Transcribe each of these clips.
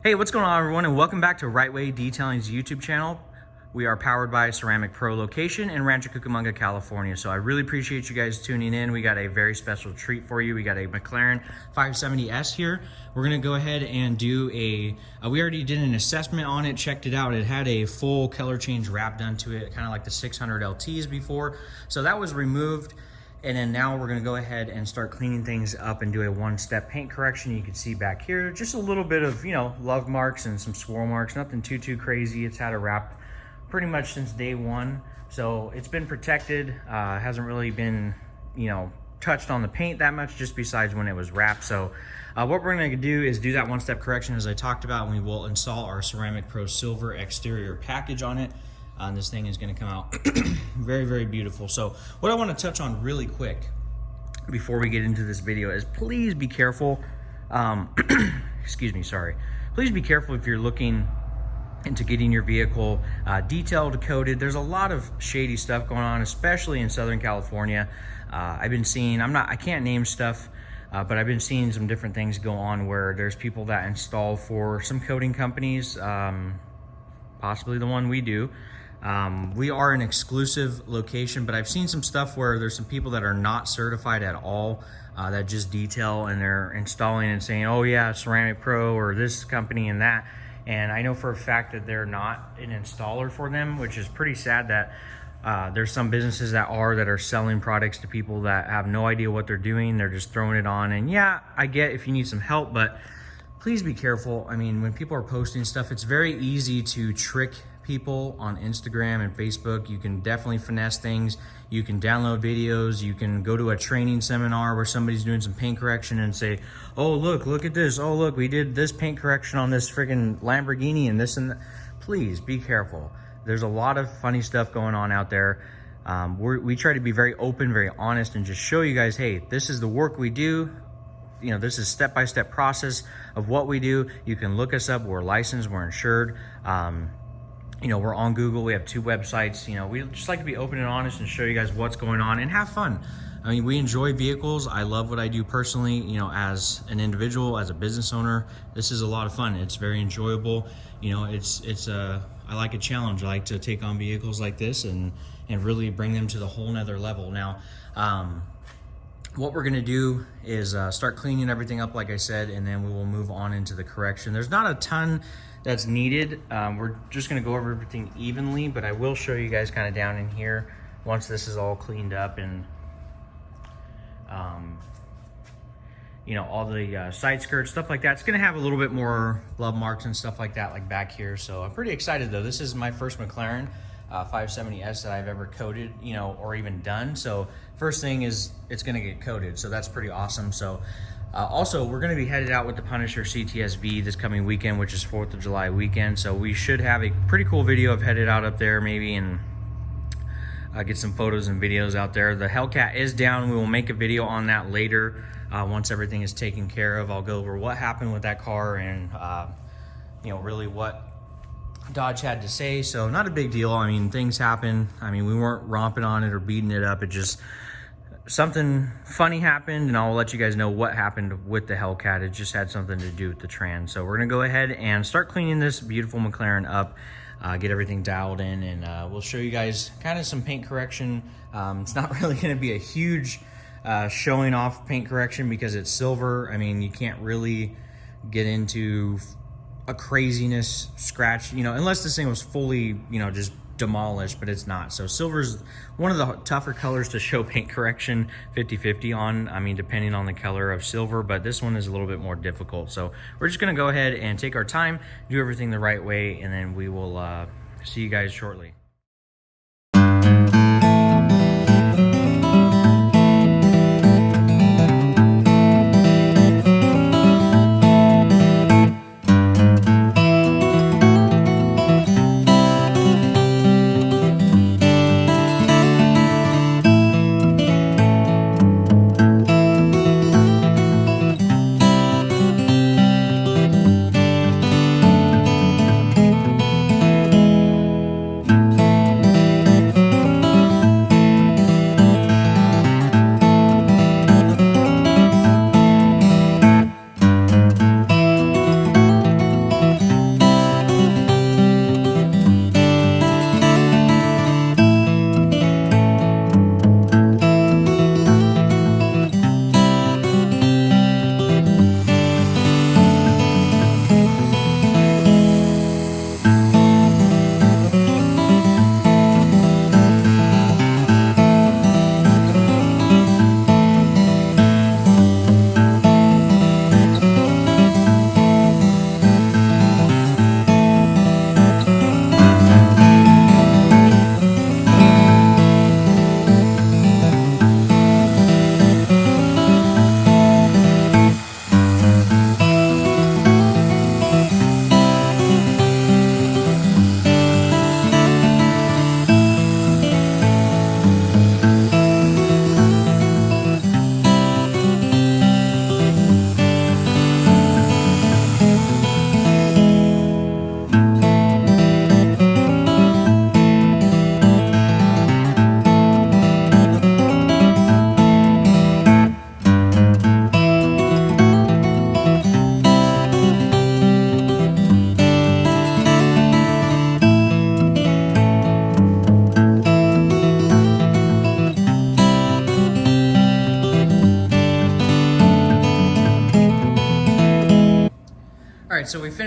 Hey, what's going on, everyone, and welcome back to Rite-Way Detailing's YouTube channel. We are powered by Ceramic Pro location in Rancho Cucamonga, California. So I really appreciate you guys tuning in. We got a very special treat for you. We got a Mclaren 570S here. We're gonna go ahead and do we already did an assessment on it, checked it out. It had a full color change wrap done to it, kind of like the 600 LTs before. So that was removed. And then now we're gonna go ahead and start cleaning things up and do a one-step paint correction. You can see back here, just a little bit of, love marks and some swirl marks, nothing too crazy. It's had a wrap pretty much since day one. So it's been protected, hasn't really been, touched on the paint that much, just besides when it was wrapped. So what we're gonna do is do that one-step correction as I talked about, and we will install our Ceramic Pro Silver exterior package on it. And this thing is going to come out very beautiful. So what I want to touch on really quick before we get into this video is please be careful. Excuse me, sorry. Please be careful if you're looking into getting your vehicle detailed, coated. There's a lot of shady stuff going on, especially in Southern California. I've been seeing, I can't name stuff, but I've been seeing some different things go on where there's people that install for some coating companies, possibly the one we do. We are an exclusive location, but I've seen some stuff where there's some people that are not certified at all, that just detail, and they're installing and saying, oh yeah, Ceramic Pro or this company and that. And I know for a fact that they're not an installer for them, which is pretty sad that there's some businesses that are selling products to people that have no idea what they're doing. They're just throwing it on. And yeah, I get if you need some help, but please be careful. I mean, when people are posting stuff, it's very easy to trick people on Instagram and Facebook. You can definitely finesse things. You can download videos. You can go to a training seminar where somebody's doing some paint correction and say, oh, look at this. Oh, look, we did this paint correction on this friggin' Lamborghini and this and that. Please be careful. There's a lot of funny stuff going on out there. We try to be very open, very honest, and just show you guys, hey, this is the work we do. This is step-by-step process of what we do. You can look us up. We're licensed, we're insured. We're on Google. We have 2 websites. We just like to be open and honest and show you guys what's going on and have fun. I mean, we enjoy vehicles. I love what I do personally, as an individual, as a business owner. This is a lot of fun. It's very enjoyable. I like a challenge. I like to take on vehicles like this and really bring them to the whole nother level. Now, what we're gonna do is start cleaning everything up, like I said, and then we will move on into the correction. There's not a ton that's needed. We're just gonna go over everything evenly, but I will show you guys kind of down in here once this is all cleaned up and all the side skirts, stuff like that. It's gonna have a little bit more love marks and stuff like that, like back here. So I'm pretty excited though. This is my first Mclaren 570S that I've ever coated, or even done. So first thing is it's gonna get coated. So that's pretty awesome. So also, we're gonna be headed out with the Punisher CTSV this coming weekend, which is 4th of July weekend. So we should have a pretty cool video of headed out up there maybe and get some photos and videos out there. The Hellcat is down. We will make a video on that later once everything is taken care of. I'll go over what happened with that car and really what Dodge had to say. So not a big deal. I mean, things happen. I mean, we weren't romping on it or beating it up. It just, something funny happened, and I'll let you guys know what happened with the Hellcat. It just had something to do with the trans. So we're gonna go ahead and start cleaning this beautiful Mclaren up, get everything dialed in, and we'll show you guys kind of some paint correction. It's not really gonna be a huge showing off paint correction because it's silver. I mean, you can't really get into a craziness scratch, unless this thing was fully, just demolished, but it's not. So silver's one of the tougher colors to show paint correction 50-50 on. I mean, depending on the color of silver, but this one is a little bit more difficult. So we're just gonna go ahead and take our time, do everything the right way, and then we will see you guys shortly.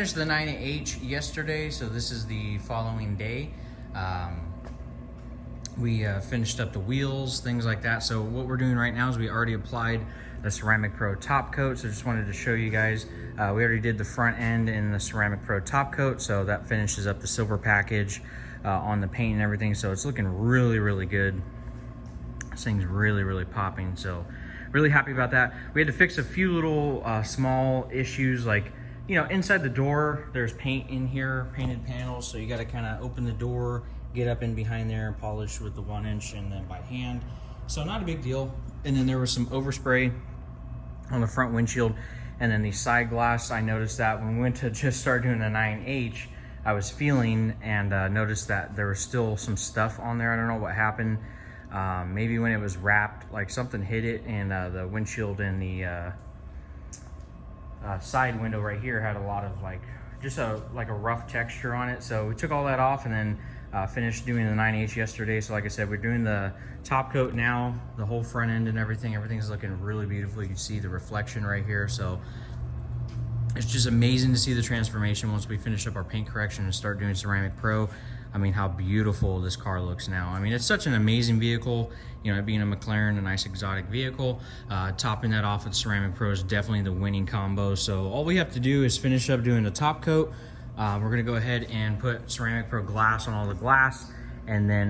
finished the 9H yesterday, so this is the following day. We finished up the wheels, things like that. So what we're doing right now is we already applied the Ceramic Pro top coat. So just wanted to show you guys, we already did the front end in the Ceramic Pro top coat. So that finishes up the silver package on the paint and everything. So it's looking really, really good. This thing's really, really popping. So really happy about that. We had to fix a few little small issues, like, you know, inside the door, there's paint in here, painted panels. So you got to kind of open the door, get up in behind there and polish with the 1-inch and then by hand. So not a big deal. And then there was some overspray on the front windshield and then the side glass. I noticed that when we went to just start doing the 9H, I was feeling and noticed that there was still some stuff on there. I don't know what happened. Maybe when it was wrapped, like something hit it, and the windshield and the side window right here had a lot of like a rough texture on it. So we took all that off and then finished doing the 9H yesterday. So like I said, we're doing the top coat now, the whole front end and everything's looking really beautiful. You can see the reflection right here. So it's just amazing to see the transformation once we finish up our paint correction and start doing Ceramic Pro. I mean, how beautiful this car looks now. I mean, it's such an amazing vehicle, you know, being a McLaren, a nice exotic vehicle. Topping that off with Ceramic Pro is definitely the winning combo. So all we have to do is finish up doing the top coat. We're gonna go ahead and put Ceramic Pro glass on all the glass, and then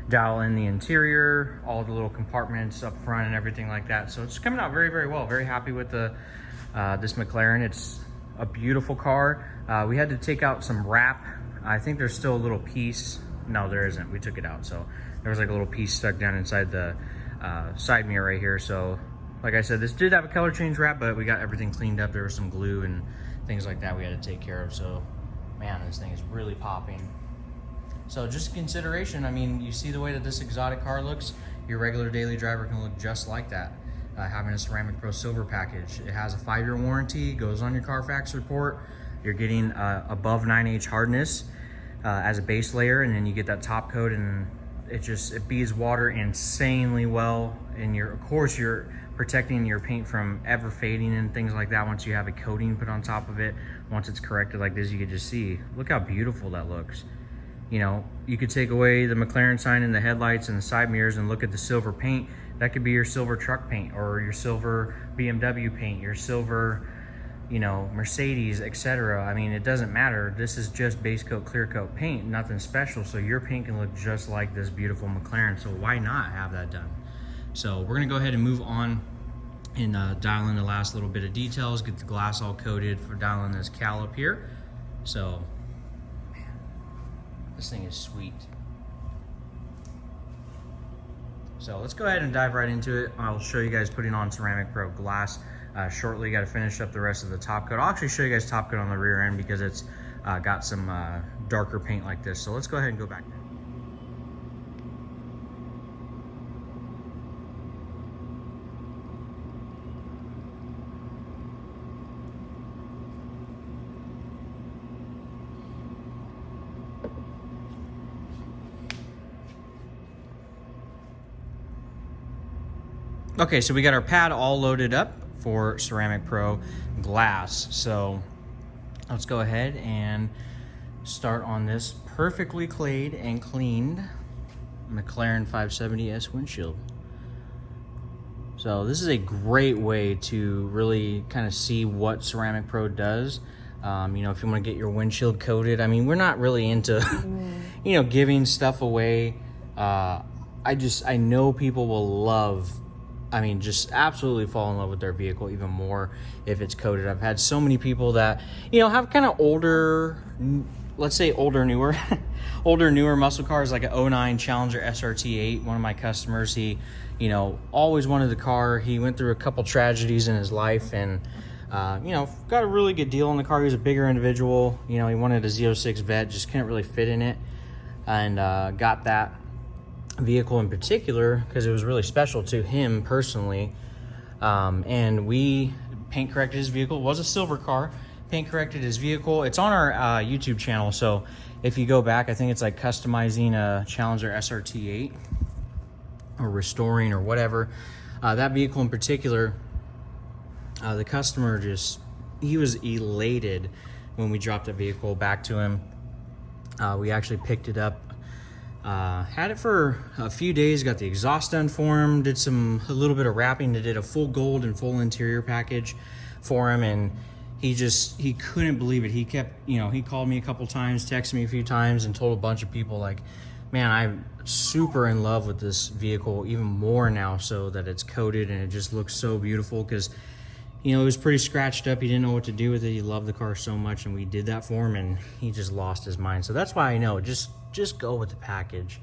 dial in the interior, all the little compartments up front and everything like that. So it's coming out very, very well. Very happy with the this McLaren. It's a beautiful car. We had to take out some wrap. I think there's still a little piece. No, there isn't. We took it out. So there was like a little piece stuck down inside the side mirror right here. So like I said, this did have a color change wrap, but we got everything cleaned up. There was some glue and things like that we had to take care of. So man, this thing is really popping. So just consideration, I mean, you see the way that this exotic car looks, your regular daily driver can look just like that. Having a Ceramic Pro Silver package. It has a 5-year warranty, goes on your Carfax report. You're getting above 9H hardness as a base layer, and then you get that top coat, and it beads water insanely well. And of course you're protecting your paint from ever fading and things like that once you have a coating put on top of it. Once it's corrected like this, you can just see, look how beautiful that looks. You know, you could take away the McLaren sign in the headlights and the side mirrors and look at the silver paint. That could be your silver truck paint, or your silver BMW paint, your silver, you know, Mercedes, etc. I mean, it doesn't matter. This is just base coat, clear coat paint, nothing special. So your paint can look just like this beautiful McLaren. So why not have that done? So we're gonna go ahead and move on and dial in the last little bit of details, get the glass all coated for dialing this cowl up here. So, man, this thing is sweet. So let's go ahead and dive right into it. I'll show you guys putting on Ceramic Pro glass shortly. Got to finish up the rest of the top coat. I'll actually show you guys top coat on the rear end because it's got some darker paint like this. So let's go ahead and go back there. Okay, so we got our pad all loaded up for Ceramic Pro glass. So let's go ahead and start on this perfectly clayed and cleaned Mclaren 570S windshield. So this is a great way to really kind of see what Ceramic Pro does. You know, if you want to get your windshield coated, I mean, we're not really into, you know, giving stuff away. I know people will love, I mean, just absolutely fall in love with their vehicle even more if it's coated. I've had so many people that, you know, have kind of older, let's say older, newer, older, newer muscle cars, like an 09 Challenger SRT8. One of my customers, he, you know, always wanted the car. He went through a couple tragedies in his life and, you know, got a really good deal on the car. He was a bigger individual. You know, he wanted a Z06 Vet, just couldn't really fit in it, and got that vehicle in particular because it was really special to him personally. And we paint corrected his vehicle. It was a silver car. Paint corrected his vehicle. It's on our YouTube channel, so if you go back, I think it's like customizing a Challenger SRT8 or restoring or whatever. That vehicle in particular, the customer just he was elated when we dropped the vehicle back to him. We actually picked it up, had it for a few days, got the exhaust done for him, did a little bit of wrapping, did a full gold and full interior package for him, and he couldn't believe it. He kept, he called me a couple times, texted me a few times, and told a bunch of people, like, man, I'm super in love with this vehicle, even more now so that it's coated and it just looks so beautiful, because it was pretty scratched up. He didn't know what to do with it. He loved the car so much, and we did that for him, and he just lost his mind. So that's why I know, just go with the package.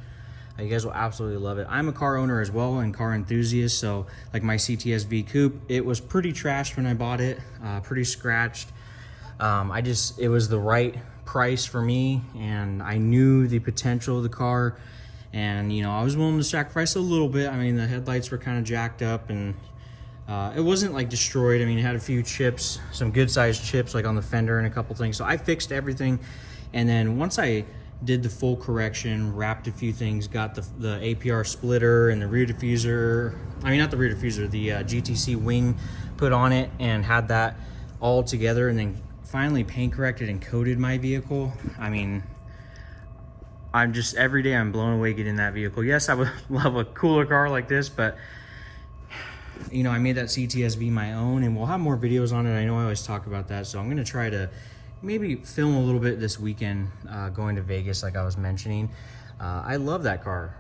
You guys will absolutely love it. I'm a car owner as well and car enthusiast, so like my CTS-V coupe, it was pretty trashed when I bought it, pretty scratched. It was the right price for me, and I knew the potential of the car, and I was willing to sacrifice a little bit. I mean, the headlights were kind of jacked up, and it wasn't like destroyed. I mean, it had a few chips, some good sized chips like on the fender and a couple things. So I fixed everything, and then once I did the full correction, wrapped a few things, got the APR splitter and the rear diffuser, I mean not the rear diffuser, the GTC wing put on it, and had that all together, and then finally paint corrected and coated my vehicle. I mean, every day I'm blown away getting that vehicle. Yes, I would love a cooler car like this, but I made that CTS-V my own, and we'll have more videos on it. I know I always talk about that, so I'm gonna try to maybe film a little bit this weekend, going to Vegas like I was mentioning. I love that car,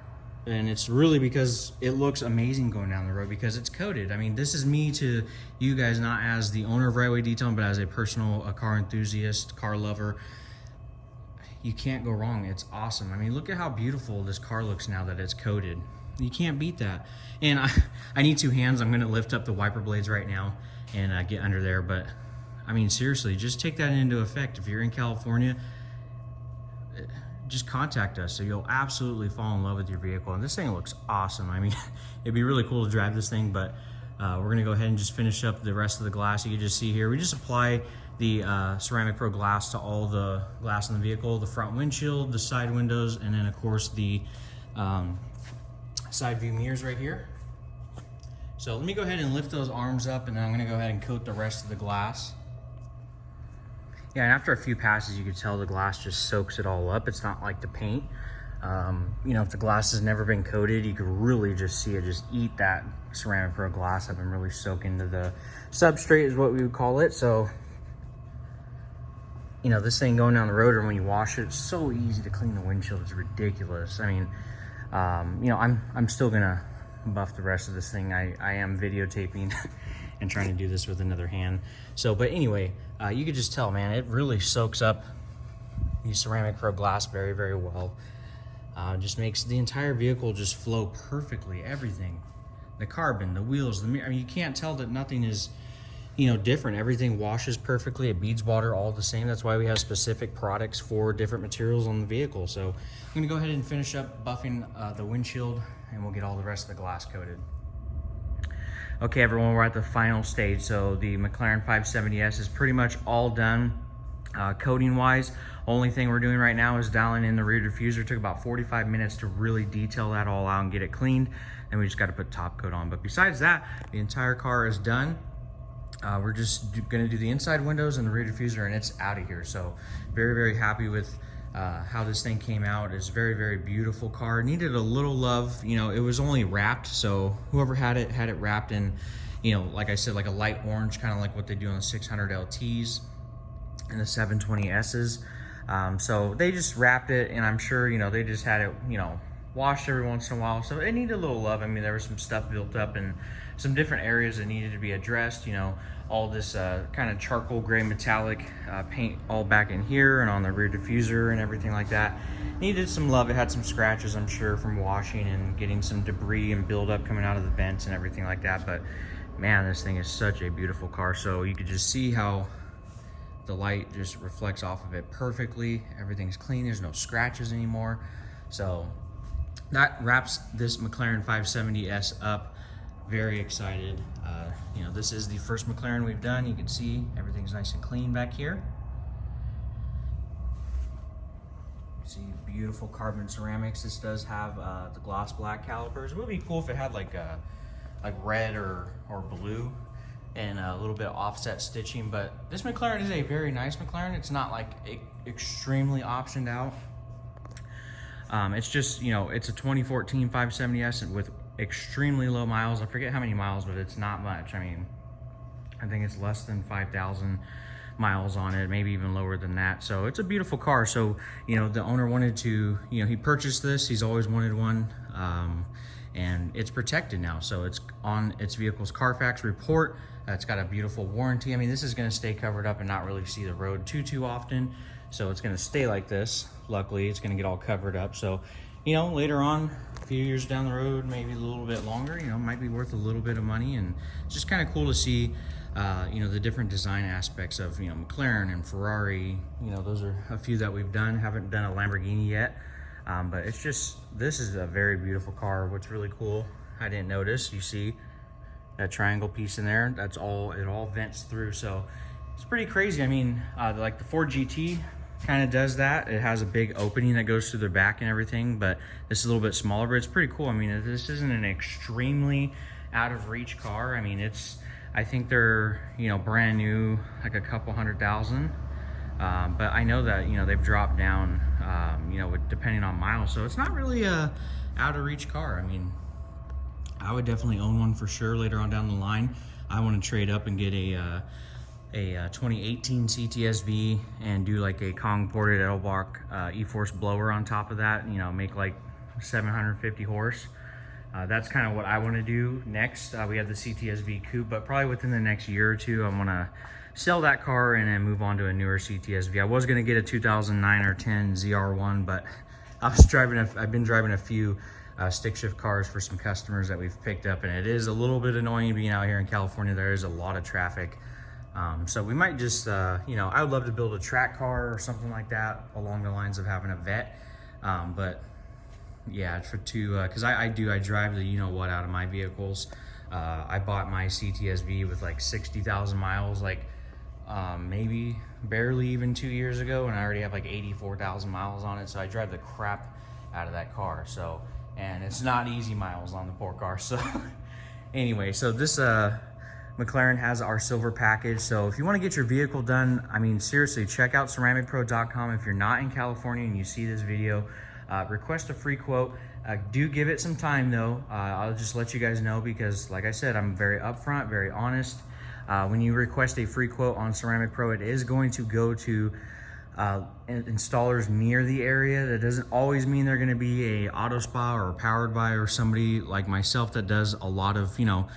and it's really because it looks amazing going down the road because it's coated. I mean, this is me to you guys, not as the owner of Rite-Way Detailing, but as a car enthusiast, car lover. You can't go wrong. It's awesome. I mean, look at how beautiful this car looks now that it's coated. You can't beat that. And I need two hands. I'm gonna lift up the wiper blades right now and get under there, but I mean, seriously, just take that into effect. If you're in California, just contact us. So you'll absolutely fall in love with your vehicle. And this thing looks awesome. I mean, it'd be really cool to drive this thing, but we're gonna go ahead and just finish up the rest of the glass. You can just see here, we just apply the Ceramic Pro glass to all the glass in the vehicle, the front windshield, the side windows, and then of course the side view mirrors right here. So let me go ahead and lift those arms up, and then I'm gonna go ahead and coat the rest of the glass. Yeah, and after a few passes, you can tell the glass just soaks it all up. It's not like the paint. If the glass has never been coated, you can really just see it just eat that Ceramic Pro glass up and really soak into the substrate is what we would call it. So, this thing going down the road, or when you wash it, it's so easy to clean the windshield. It's ridiculous. I mean, I'm still gonna buff the rest of this thing. I am videotaping and trying to do this with another hand. So, but anyway, you could just tell, man, it really soaks up the Ceramic Pro glass very, very well. Just makes the entire vehicle just flow perfectly. Everything, the carbon, the wheels, the mirror. I mean, you can't tell that nothing is, different. Everything washes perfectly. It beads water all the same. That's why we have specific products for different materials on the vehicle. So I'm gonna go ahead and finish up buffing the windshield, and we'll get all the rest of the glass coated. Okay, everyone, we're at the final stage. So the Mclaren 570S is pretty much all done coating wise. Only thing we're doing right now is dialing in the rear diffuser. It took about 45 minutes to really detail that all out and get it cleaned. And we just got to put top coat on. But besides that, the entire car is done. We're just gonna do the inside windows and the rear diffuser, and it's out of here. So very, very happy with how this thing came out. It's a very, very beautiful car. It needed a little love. It was only wrapped, so whoever had it wrapped in, like I said, like a light orange, kind of like what they do on the 600 LTs and the 720Ss. So they just wrapped it, and I'm sure, they just had it, washed every once in a while. So it needed a little love. I mean, there was some stuff built up and some different areas that needed to be addressed. All this kind of charcoal gray metallic paint all back in here and on the rear diffuser and everything like that. Needed some love. It had some scratches, I'm sure, from washing and getting some debris and buildup coming out of the vents and everything like that. But man, this thing is such a beautiful car. So you could just see how the light just reflects off of it perfectly. Everything's clean. There's no scratches anymore. So that wraps this Mclaren 570S up. Very excited. This is the first Mclaren we've done. You can see everything's nice and clean back here. See beautiful carbon ceramics. This does have the gloss black calipers. It would be cool if it had like red or blue. and a little bit of offset stitching. But this McLaren is a very nice McLaren. It's not like extremely optioned out. It's just, you know, it's a 2014 570S with extremely low miles. I forget how many miles, but it's not much. I mean, I think it's less than 5,000 miles on it, maybe even lower than that. So it's a beautiful car. So, you know, the owner wanted to, you know, he purchased this. He's always wanted one. And it's protected now. So it's on its vehicle's Carfax report. It's got a beautiful warranty. I mean, this is gonna stay covered up and not really see the road too often. So it's gonna stay like this. Luckily, it's gonna get all covered up. So, you know, later on, a few years down the road, maybe a little bit longer, you know, might be worth a little bit of money. And it's just kind of cool to see, you know, the different design aspects of, you know, McLaren and Ferrari. You know, those are a few that we've done. Haven't done a Lamborghini yet. But it's just, this is a very beautiful car. What's really cool, I didn't notice, you see that triangle piece in there, that's all, it all vents through. So it's pretty crazy. I mean, like the Ford GT kind of does that. It has a big opening that goes through the back and everything, but this is a little bit smaller, but it's pretty cool. I mean, this isn't an extremely out of reach car. I mean, it's, I think they're, you know, brand new, like a couple $100,000. But I know that, you know, they've dropped down, you know, depending on miles. So it's not really a out of reach car. I mean, I would definitely own one for sure later on down the line. I want to trade up and get a 2018 CTSV and do like a Kong ported Edelbach E-Force blower on top of that, you know, make like 750 horse. That's kind of what I want to do next. We have the CTSV coupe, but probably within the next year or two, I'm gonna sell that car and then move on to a newer CTSV. I was gonna get a 2009 or 10 ZR1, but I've been driving a few stick shift cars for some customers that we've picked up, and it is a little bit annoying being out here in California. There is a lot of traffic. So we might just, you know, I would love to build a track car or something like that along the lines of having a vet. But yeah, because I drive the you know what out of my vehicles. I bought my CTSV with like 60,000 miles, like maybe barely even 2 years ago, and I already have like 84,000 miles on it. So I drive the crap out of that car. So, and it's not easy miles on the poor car. So anyway, so this McLaren has our silver package. So if you want to get your vehicle done, I mean, seriously, check out ceramicpro.com. If you're not in California and you see this video, request a free quote. Do give it some time though. I'll just let you guys know because, like I said, I'm very upfront, very honest. When you request a free quote on Ceramic Pro, it is going to go to installers near the area. That doesn't always mean they're going to be a auto spa or powered by or somebody like myself that does a lot of, you know,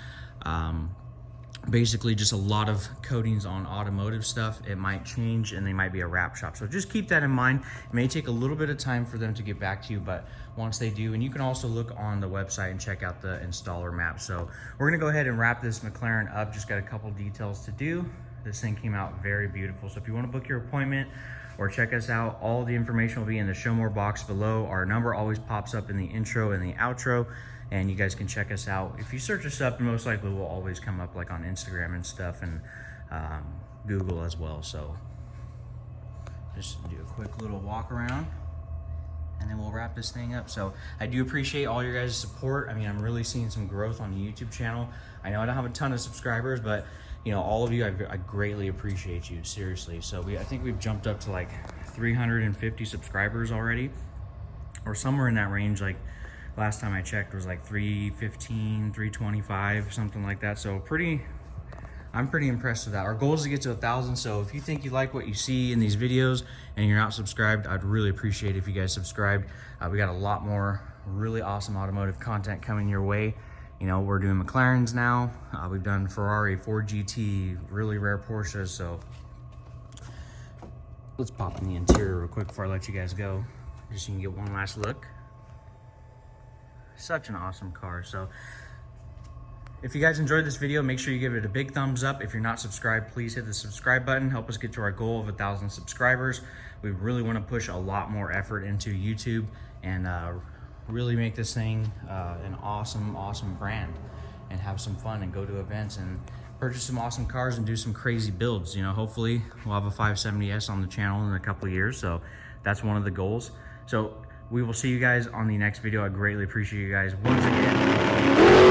basically just a lot of coatings on automotive stuff. It might change and they might be a wrap shop. So just keep that in mind. It may take a little bit of time for them to get back to you, but once they do, and you can also look on the website and check out the installer map. So we're gonna go ahead and wrap this McLaren up. Just got a couple details to do. This thing came out very beautiful. So if you want to book your appointment or check us out, all the information will be in the show more box below. Our number always pops up in the intro and the outro, and you guys can check us out. If you search us up, most likely we'll always come up like on Instagram and stuff, and Google as well. So just do a quick little walk around and then we'll wrap this thing up. So I do appreciate all your guys' support. I mean, I'm really seeing some growth on the YouTube channel. I know I don't have a ton of subscribers, but you know, all of you, I greatly appreciate you, seriously. So I think we've jumped up to like 350 subscribers already, or somewhere in that range. Like last time I checked was like 315, 325, something like that. So I'm pretty impressed with that. Our goal is to get to 1,000. So if you think you like what you see in these videos and you're not subscribed, I'd really appreciate it if you guys subscribed. We got a lot more really awesome automotive content coming your way. You know, we're doing McLarens now. We've done Ferrari, Ford GT, really rare Porsches. So let's pop in the interior real quick before I let you guys go, just so you can get one last look. Such an awesome car. So if you guys enjoyed this video, make sure you give it a big thumbs up. If you're not subscribed, please hit the subscribe button. Help us get to our goal of 1,000 subscribers. We really want to push a lot more effort into YouTube and really make this thing an awesome brand, and have some fun and go to events and purchase some awesome cars and do some crazy builds. You know, hopefully we'll have a 570S on the channel in a couple of years. So that's one of the goals. So we will see you guys on the next video. I greatly appreciate you guys once again.